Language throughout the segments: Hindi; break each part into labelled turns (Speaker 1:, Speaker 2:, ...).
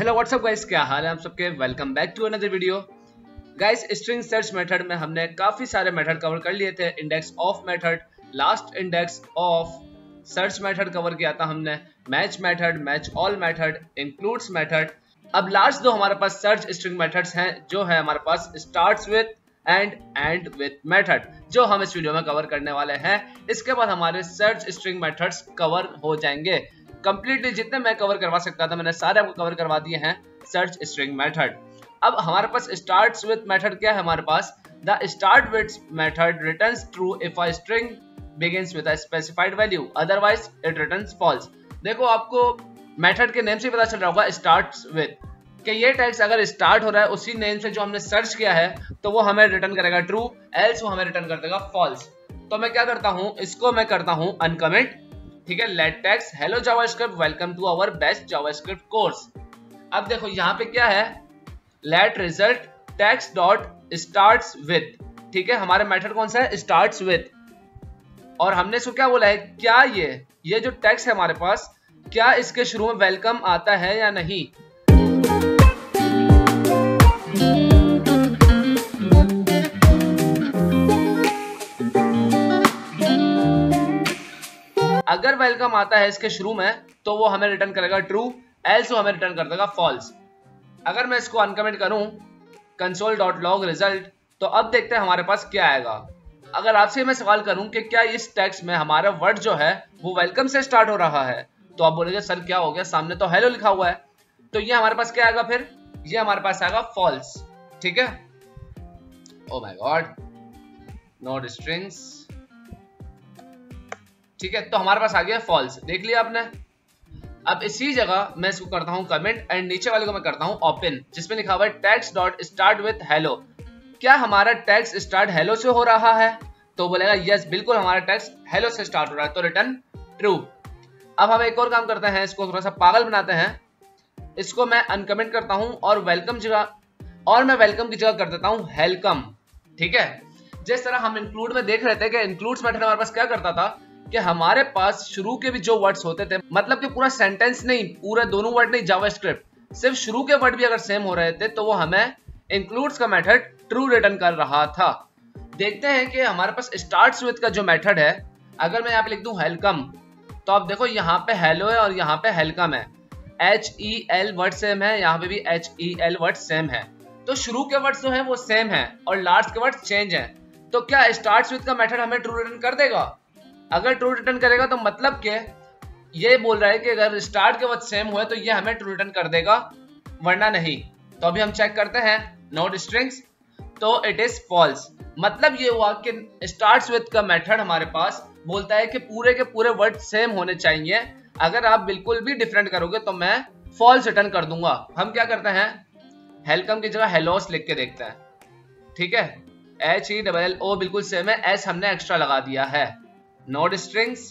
Speaker 1: हेलो व्हाट्सअप गाइस, क्या हाल है आप सबके। Welcome back to another video. Guys, string search method में हमने काफी सारे मेथड कवर कर लिए थे। Index of method, last index of, search method cover किया था हमने, match method, match all method, includes method. अब लास्ट दो हमारे पास सर्च स्ट्रिंग मेथड्स हैं, जो है हमारे पास starts with end with method, जो हम इस वीडियो में कवर करने वाले हैं। इसके बाद हमारे सर्च स्ट्रिंग मेथड्स कवर हो जाएंगे कंप्लीटली। जितने मैं कवर करवा सकता था मैंने सारे आपको कवर करवा दिए हैं सर्च स्ट्रिंग मेथड। अब हमारे पास स्टार्ट्स विद मेथड क्या है, हमारे पास the start with method returns true if a string begins with a specified value, otherwise it returns false. देखो, आपको मेथड के नेम से पता चल रहा होगा स्टार्ट्स विद कि ये टैग्स अगर स्टार्ट हो रहा है उसी नेम से जो हमने सर्च किया है तो वो हमें रिटर्न करेगा ट्रू, एल्स वो हमें रिटर्न कर देगा फॉल्स। तो मैं क्या करता हूं, इसको मैं करता हूं अनकमेंट। ठीक है, let tags hello JavaScript welcome to our best JavaScript course. अब देखो यहाँ पे क्या है, let result tags dot starts with. ठीक है, हमारा मेथड कौन सा है, स्टार्ट्स विद। और हमने इसको क्या बोला है, क्या ये जो टैग्स है हमारे पास, क्या इसके शुरू में वेलकम आता है या नहीं। अगर वेलकम आता है इसके शुरू में तो वो हमें रिटर्न करेगा ट्रू, एल्स वो हमें रिटर्न कर देगा फॉल्स। अगर मैं इसको अनकमेंट करूं console.log रिजल्ट, तो अब देखते हैं हमारे पास क्या आएगा। अगर आपसे मैं सवाल करूं कि क्या इस टेक्स्ट में हमारा वर्ड जो है वो वेलकम से स्टार्ट हो रहा है, तो आप बोलेंगे सर क्या हो गया, सामने तो हेलो लिखा हुआ है। तो ये हमारे पास क्या आएगा, फिर ये हमारे पास आएगा फॉल्स। ठीक है, oh my God, note strings. ठीक है, तो हमारे पास आ गया फॉल्स, देख लिया आपने। अब इसी जगह मैं इसको करता हूं कमेंट एंड नीचे वाले को मैं करता हूं ओपन, जिसमें लिखा हुआ है tags dot start with hello. क्या हमारा टैग्स स्टार्ट हेलो से हो रहा है, तो बोलेगा यस बिल्कुल हमारा टैग्स हेलो से स्टार्ट हो रहा है, तो रिटर्न ट्रू। अब हम एक और काम करते हैं, इसको थोड़ा सा पागल बनाते हैं। इसको मैं अनकमेंट करता हूं और वेलकम जगह, और मैं वेलकम की जगह कर देता हूं हेलकम। ठीक है, जिस तरह हम इंक्लूड में देख रहे थे कि इंक्लूड्स मेथड हमारे पास क्या करता था कि हमारे पास शुरू के भी जो वर्ड्स होते थे, मतलब कि पूरा सेंटेंस नहीं, पूरे दोनों वर्ड नहीं, जावास्क्रिप्ट सिर्फ शुरू के वर्ड भी अगर सेम हो रहे थे तो वो हमें इंक्लूड्स का मेथड ट्रू रिटर्न कर रहा था। देखते हैं कि हमारे पास स्टार्ट्स विद का जो मेथड है, अगर मैं यहाँ पे लिख दूं वेलकम, तो आप देखो यहाँ पे हेलो है और यहाँ पे वेलकम है। HEL वर्ड सेम है, यहाँ पे भी HEL वर्ड सेम है, तो शुरू के वर्ड्स जो है वो सेम है और लास्ट के वर्ड्स चेंज है। तो क्या स्टार्ट्स विद का मेथड हमें ट्रू रिटर्न कर देगा? अगर ट्रू रिटर्न करेगा तो मतलब के ये बोल रहा है कि अगर स्टार्ट के वक्त सेम हुए तो ये हमें ट्रू रिटर्न कर देगा, वरना नहीं। तो अभी हम चेक करते हैं नोट स्ट्रिंग्स, तो इट इज फॉल्स। मतलब ये हुआ कि स्टार्ट्स विद का मेथड हमारे पास बोलता है कि पूरे के पूरे वर्ड सेम होने चाहिए। अगर आप बिल्कुल भी डिफरेंट करोगे तो मैं फॉल्स रिटर्न कर दूंगा। हम क्या करते हैं, वेलकम की जगह हेलोस लिख के देखते हैं। ठीक है, HELLO बिल्कुल सेम है, एस हमने एक्स्ट्रा लगा दिया है। नोट स्ट्रिंग्स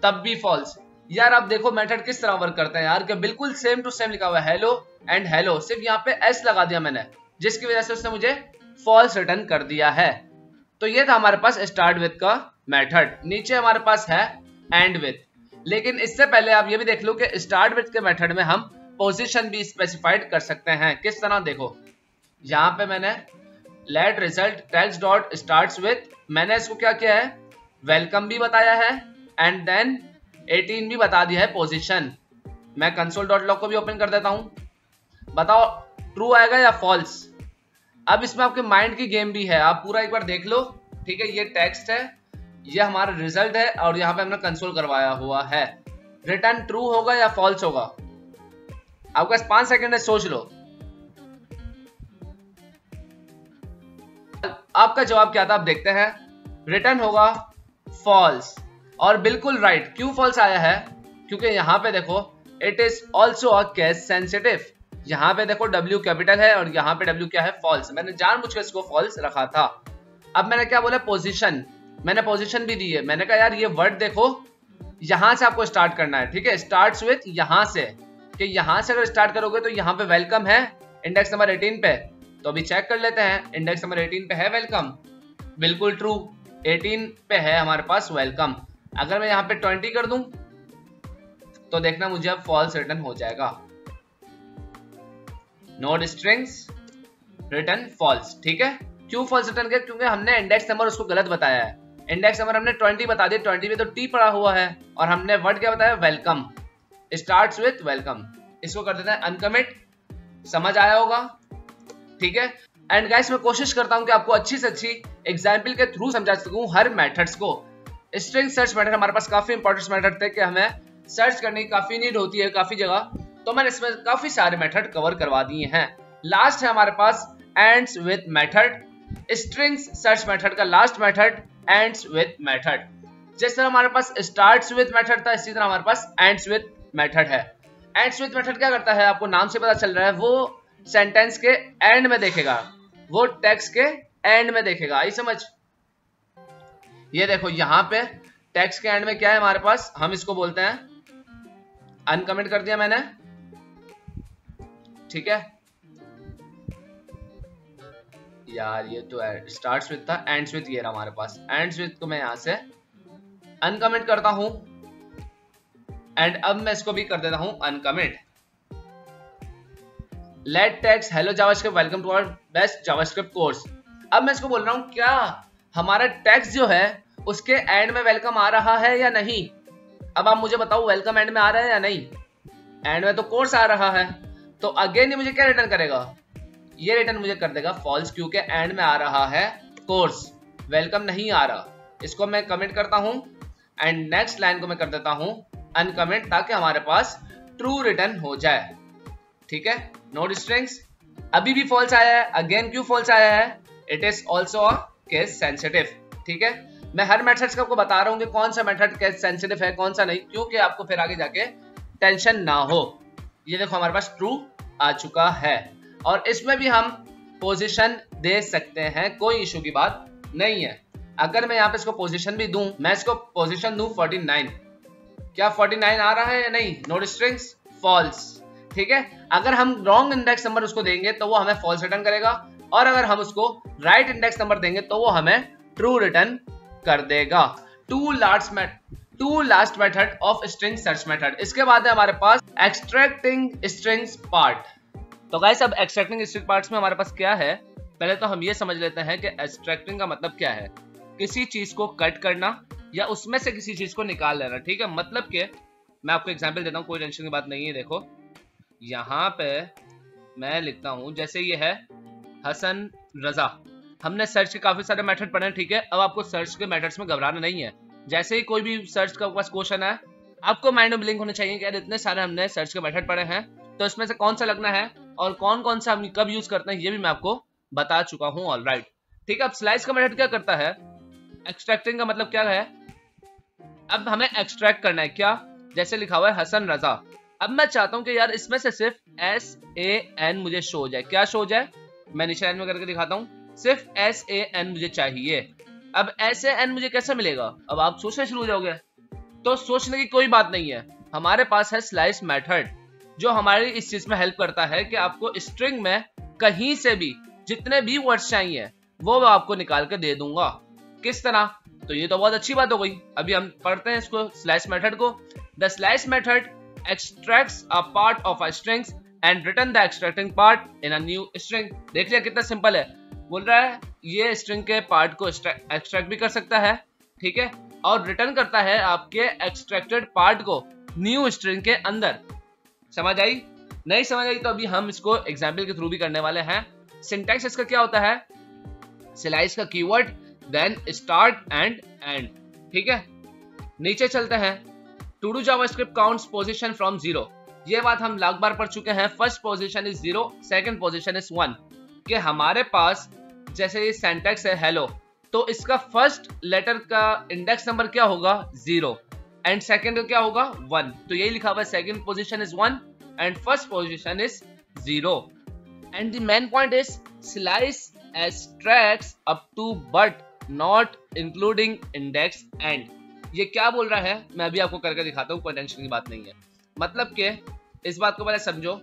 Speaker 1: तब भी फॉल्स। यार आप देखो मेथड किस तरह वर्क करते हैं यार, कि बिल्कुल सेम टू सेम लिखा हुआ है हेलो एंड हेलो, सिर्फ यहाँ पे एस लगा दिया मैंने, जिसकी वजह से उसने मुझे फॉल्स रिटर्न कर दिया है। तो ये था हमारे पास स्टार्ट विद का मेथड। नीचे हमारे पास है एंड विद, लेकिन इससे पहले आप ये भी देख लो कि स्टार्ट विद के मेथड में हम पोजीशन भी स्पेसिफाइड कर सकते हैं। किस तरह, देखो यहाँ पे मैंने let result tags dot starts with, मैंने इसको क्या किया है, वेलकम भी बताया है एंड देन 18 भी बता दिया है पोजीशन। मैं console.log को भी ओपन कर देता हूं, बताओ ट्रू आएगा या फॉल्स। अब इसमें आपके माइंड की गेम भी है, आप पूरा एक बार देख लो। ठीक है, ये टेक्स्ट है, ये हमारा रिजल्ट है और यहाँ पे हमने कंसोल करवाया हुआ है। रिटर्न ट्रू होगा या फॉल्स होगा? आपके पास 5 सेकंड है, सोच लो। आपका जवाब क्या था, आप देखते हैं। रिटर्न होगा फॉल्स, और बिल्कुल राइट। क्यों फॉल्स आया है, क्योंकि यहाँ पे देखो it is also a case sensitive. यहाँ पे देखो W कैपिटल है और यहाँ पे W क्या है, फॉल्स। मैंने जानबूझकर इसको फॉल्स रखा था। अब मैंने क्या बोला, पोजीशन, मैंने पोजीशन भी दी है। मैंने कहा यार ये वर्ड देखो, यहाँ से आपको स्टार्ट करना है। ठीक है, स्टार्ट्स विद यहाँ से, कि यहाँ से अगर स्टार्ट करोगे तो यहाँ पे वेलकम है इंडेक्स नंबर 18 पे। तो अभी चेक कर लेते हैं, इंडेक्स नंबर 18 पे है वेलकम, बिल्कुल ट्रू। 18 पे है हमारे पास वेलकम। अगर मैं यहाँ पे 20 कर दूं तो देखना मुझे अब फॉल्स रिटर्न हो जाएगा। Node strings return false. ठीक है, क्यों फॉल्स रिटर्न किया? क्योंकि हमने इंडेक्स नंबर उसको गलत बताया है। इंडेक्स नंबर हमने 20 बता दिया, 20 में तो टी पड़ा हुआ है, और हमने वर्ड क्या बताया? Welcome, starts with welcome. इसको कर देते हैं अनकमिट। समझ आया होगा? ठीक है। एंड गाइस मैं कोशिश करता हूं कि आपको अच्छी से अच्छी एग्जाम्पल के थ्रू समझा सकूं हर मेथड्स को। स्ट्रिंग सर्च मेथड हमारे पास काफी इंपॉर्टेंट मेथड थे कि हमें सर्च करने की काफी नीड होती है काफी जगह, तो मैंने इसमें काफी सारे मेथड कवर करवा दिए हैं। लास्ट है हमारे पास ends with method. Strings search method का last method ends with method. जिस तरह हमारे पास स्टार्ट्स विद मेथड था, इसी तरह हमारे पास एंड्स विद मेथड है। एंड्स विद मेथड क्या करता है? आपको नाम से पता चल रहा है, वो सेंटेंस के एंड में देखेगा, वो टेक्स्ट के एंड में देखेगा। आई समझ? ये देखो यहां पे टेक्स्ट के एंड में क्या है हमारे पास, हम इसको बोलते हैं, अनकमेंट कर दिया मैंने। ठीक है यार, ये तो स्टार्ट्स विद था, एंड्स विद ये रहा हमारे पास। एंड्स विद को मैं यहां से अनकमेंट करता हूं, एंड अब मैं इसको भी कर देता हूं uncomment. Let text hello JavaScript welcome to our best JavaScript course. अब मैं इसको बोल रहा हूं, क्या हमारा टेक्स्ट जो है उसके एंड में वेलकम आ रहा है या नहीं? अब आप मुझे बताओ, वेलकम एंड में आ रहा है या नहीं? एंड में तो कोर्स आ रहा है, तो अगेन ये मुझे क्या रिटर्न करेगा? ये रिटर्न मुझे कर देगा फॉल्स, क्योंकि एंड में आ रहा है कोर्स, वेलकम नहीं आ रहा। इसको मैं कमेंट करता हूं, एंड नेक्स्ट लाइन को मैं कर देता हूं अनकमेंट, ताकि हमारे पास ट्रू रिटर्न हो जाए। ठीक है, नोड स्ट्रिंग्स अभी भी फॉल्स आया है। अगेन क्यों फॉल्स आया है? It is also a case sensitive. ठीक है, मैं हर मेथड्स का आपको बता रहा हूं कि कौन सा मेथड केस सेंसिटिव है, कौन सा नहीं, क्योंकि आपको फिर आगे जाके टेंशन ना हो। ये देखो हमारे पास ट्रू आ चुका है, और इसमें भी हम पोजीशन दे सकते हैं, कोई इशू की बात नहीं है। अगर मैं यहाँ पे इसको पोजीशन भी दूं, मैं इसको पोजीशन दूं 49, क्या 49 आ रहा है या नहीं? Node strings false. ठीक है, अगर हम रॉन्ग इंडेक्स नंबर उसको देंगे तो वो हमें फॉल्स रिटर्न करेगा, और अगर हम उसको राइट इंडेक्स नंबर देंगे तो वो हमें ट्रू रिटर्न कर देगा। To last method of string search method. इसके बाद है हमारे पास एक्सट्रैक्टिंग स्ट्रिंग्स पार्ट। तो गाइस अब एक्सट्रैक्टिंग स्ट्रिंग पार्ट्स में हमारे पास क्या है, पहले तो हम ये समझ लेते हैं कि एक्सट्रैक्टिंग का मतलब क्या है। किसी चीज को कट करना या उसमें से किसी चीज को निकाल लेना। ठीक है, मतलब कि मैं आपको एग्जांपल देता हूं, कोई टेंशन की बात नहीं है। देखो यहाँ पे मैं लिखता हूं, जैसे ये है हसन रजा। हमने सर्च के काफी सारे मेथड पढ़े हैं। ठीक है, अब आपको सर्च के मेथड्स में घबराना नहीं है। जैसे ही कोई भी सर्च का पास क्वेश्चन है, आपको माइंड में ब्लिंक होना चाहिए कि यार इतने सारे हमने सर्च के मेथड पढ़े हैं, तो इसमें से कौन सा लगना है और कौन कौन सा हम कब यूज करते हैं, ये भी मैं आपको बता चुका हूं। ऑलराइट, ठीक है। अब स्लाइस का मेथड क्या करता है? एक्सट्रैक्टिंग का मतलब क्या है? अब हमें एक्सट्रैक्ट करना है क्या? जैसे लिखा हुआ है हसन रजा। अब मैं चाहता हूं कि यार इसमें से सिर्फ SAN मुझे शो हो जाए। क्या शो हो जाए? मैं नीचे लाइन में करके दिखाता हूं, सिर्फ SAN मुझे चाहिए। अब SAN मुझे कैसे मिलेगा? अब आप सोचना शुरू हो जाओगे। तो सोचने की कोई बात नहीं है, हमारे पास है स्लाइस मेथड, जो हमारी इस चीज में हेल्प करता है कि आपको स्ट्रिंग में कहीं से भी जितने भी वर्ड्स चाहिए वो मैं आपको निकाल के दे दूंगा। किस तरह? तो ये तो बहुत अच्छी बात हो गई। अभी हम पढ़ते हैं इसको, स्लाइस मेथड को। The slice method extracts a part of a string and return the extracting part in a new string। देख लिया कितना सिंपल है। बोल रहा है ये स्ट्रिंग के पार्ट को एक्सट्रैक्ट भी कर सकता है, ठीक है, और रिटर्न करता है आपके एक्सट्रैक्टेड पार्ट को न्यू स्ट्रिंग के अंदर। समझ आई? नहीं समझ आई तो अभी हम इसको एग्जाम्पल के थ्रू भी करने वाले हैं। सिंटैक्स इसका क्या होता है? स्लाइस का keyword, then start end end. ठीक है, नीचे चलते हैं। To do JavaScript counts position from 0। ये बात हम लाख बार पढ़ चुके हैं। First position is 0, second position is 1। कि हमारे पास जैसे ये सिंटैक्स है हेलो, तो इसका फर्स्ट लेटर का इंडेक्स नंबर क्या होगा? 0, एंड सेकंड का क्या होगा? 1। तो यही लिखा हुआ है, second position is 1 and first position is 0। And the main point is slice extracts up to but not including index end. ये क्या बोल रहा है मैं अभी आपको करके दिखाता हूँ, कोई टेंशन की बात नहीं है। मतलब कि इस बात को पहले समझो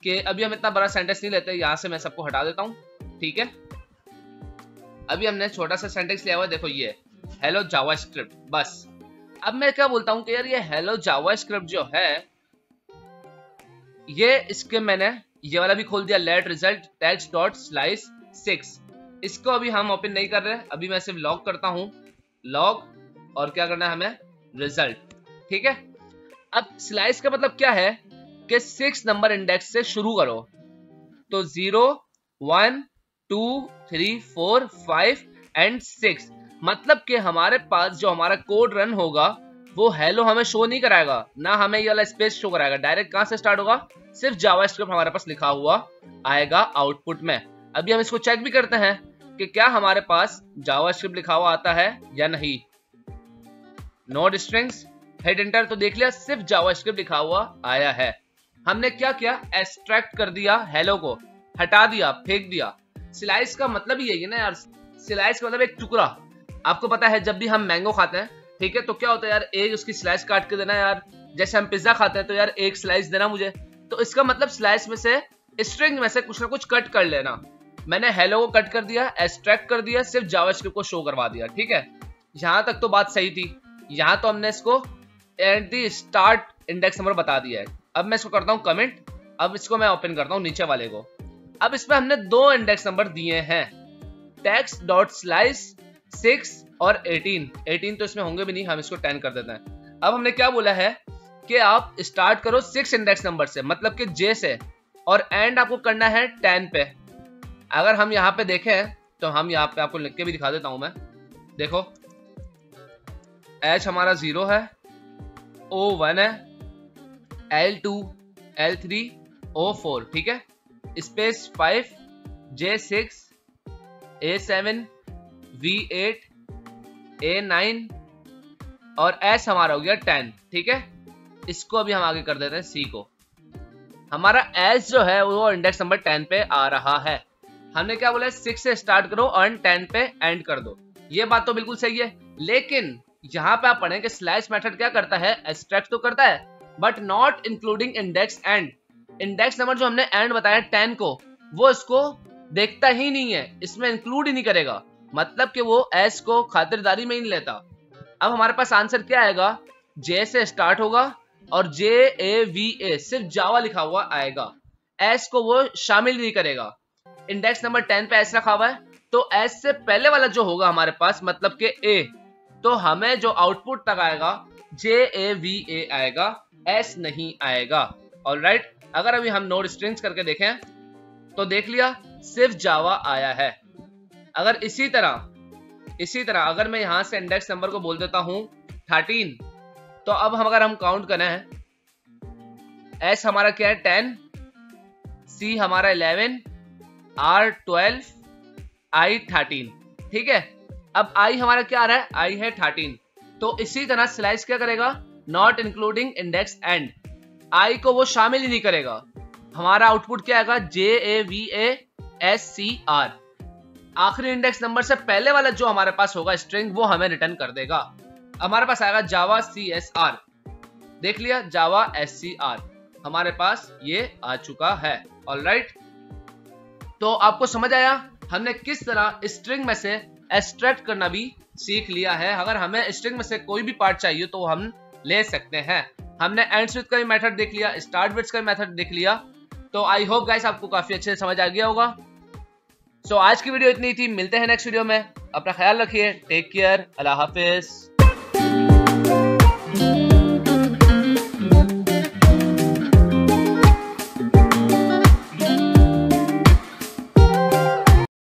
Speaker 1: कि अभी हम इतना बड़ा सेंटेंस नहीं लेते, यहां से मैं सबको हटा देता हूं। ठीक है, अभी हमने छोटा सा सेंटेंस लिया हुआ है, देखो ये हेलो जावास्क्रिप्ट, बस। अब मैं क्या बोलता हूं कि यार ये हेलो जावास्क्रिप्ट जो है, ये इसके मैंने ये वाला भी खोल दिया, let result text dot slice 6। इसको अभी हम ओपन नहीं कर रहे, अभी मैं सिर्फ लॉग करता हूं, लॉग, और क्या करना है हमें, रिजल्ट। ठीक है, अब स्लाइस का मतलब क्या है कि 6 नंबर इंडेक्स से शुरू करो, तो 0 1 2 3 4 5 एंड 6, मतलब कि हमारे पास जो हमारा कोड रन होगा वो हेलो हमें शो नहीं कराएगा, ना हमें ये वाला स्पेस शो कराएगा। डायरेक्ट कहां से स्टार्ट होगा, सिर्फ जावास्क्रिप्ट हमारे पास लिखा हुआ आएगा आउटपुट में। अभी हम इसको चेक भी करते हैं कि क्या हमारे पास जावास्क्रिप्ट लिखा हुआ आता है या नहीं। नोड स्ट्रिंग्स, हिट एंटर, तो देख लिया सिर्फ जावास्क्रिप्ट लिखा हुआ आया है। हमने क्या किया, एक्सट्रैक्ट कर दिया, हेलो को हटा दिया, फेंक दिया। स्लाइस का मतलब ही यही है ना यार, स्लाइस का मतलब एक टुकड़ा। आपको पता है जब भी हम मैंगो खाते हैं, ठीक है, तो क्या होता है यार, एक उसकी स्लाइस काट के देना यार। जैसे हम पिज्जा खाते हैं तो यार एक स्लाइस देना मुझे, तो इसका मतलब स्लाइस में से, स्ट्रिंग में से कुछ ना कुछ कट कर लेना। मैंने हेलो को कट कर दिया, एक्सट्रैक्ट कर दिया, सिर्फ जावास्क्रिप्ट को शो करवा दिया। ठीक है, यहां तक तो बात सही थी। यहां तो हमने इसको at the start index number बता दिया है। अब मैं इसको करता हूं कमेंट, अब इसको मैं ओपन करता हूं नीचे वाले को। अब इसमें हमने 2 इंडेक्स नंबर दिए हैं, टेक्स्ट डॉट स्लाइस 6 और 18 तो इसमें होंगे भी नहीं, हम इसको 10 कर देते हैं। अब हमने क्या बोला है कि आप स्टार्ट करो 6 इंडेक्स नंबर से, मतलब कि J से, और एंड आपको करना है 10 पे। अगर हम यहाँ पे देखें तो हम यहाँ पे आपको लिख के भी दिखा देता हूं मैं। देखो H हमारा 0 है, O 1 है, L2 L3 O 4, ठीक है, space 5 J6 A7 V8 A9 और S हमारा हो गया 10। ठीक है, इसको अभी हम आगे कर देते हैं C को। हमारा S जो है वो इंडेक्स नंबर 10 पे आ रहा है। हमने क्या बोला है, 6 से स्टार्ट करो और 10 पे एंड कर दो। ये बात तो बिल्कुल सही है, लेकिन यहाँ पे आप पढ़ें कि स्लैश मेथड क्या करता है, एक्सट्रैक्ट तो करता है but not including index and. Index number जो हमने एंड बताया 10 को, वो इसको देखता ही नहीं है, इसमें इंक्लूड ही नहीं करेगा, मतलब कि वो S को खातिरदारी में ही नहीं लेता। अब हमारे पास आंसर क्या आएगा, J से स्टार्ट होगा और JAVA सिर्फ जावा लिखा हुआ आएगा, S को वो शामिल नहीं करेगा। इंडेक्स नंबर 10 पे S रखा हुआ है, तो S से पहले वाला जो होगा हमारे पास, मतलब कि A, तो हमें जो आउटपुट तक आएगा JAVA आएगा, S नहीं आएगा। ऑलराइट, अगर अभी हम नोड स्ट्रिंग्स करके देखें तो देख लिया सिर्फ जावा आया है। अगर इसी तरह अगर मैं यहां से इंडेक्स नंबर को बोल देता हूं 13, तो अब अगर हम काउंट करें, S हमारा क्या है 10, C हमारा 11, R 12, I 13। ठीक है, अब I हमारा क्या आ रहा है, I है 13। तो इसी तरह स्लाइस क्या करेगा, not including index and, I को वो शामिल ही नहीं करेगा। हमारा आउटपुट क्या आएगा, JAVASCR। आखिरी इंडेक्स नंबर से पहले वाला जो हमारे पास होगा स्ट्रिंग, वो हमें रिटर्न कर देगा। हमारे पास आएगा जावा CSR। देख लिया, जावा SCR हमारे पास ये आ चुका है। ऑलराइट, तो आपको समझ आया हमने किस तरह स्ट्रिंग में से एक्सट्रैक्ट करना भी सीख लिया है। अगर हमें स्ट्रिंग में से कोई भी पार्ट चाहिए तो हम ले सकते हैं। हमने एंड्स विथ का भी मेथड देख लिया, स्टार्ट विथ का भी मेथड देख लिया। तो आई होप गाइस आपको काफी अच्छे से समझ आ गया होगा। सो आज की वीडियो इतनी थी, मिलते हैं नेक्स्ट वीडियो में। अपना ख्याल रखिए, टेक केयर, अल्लाह हाफिज।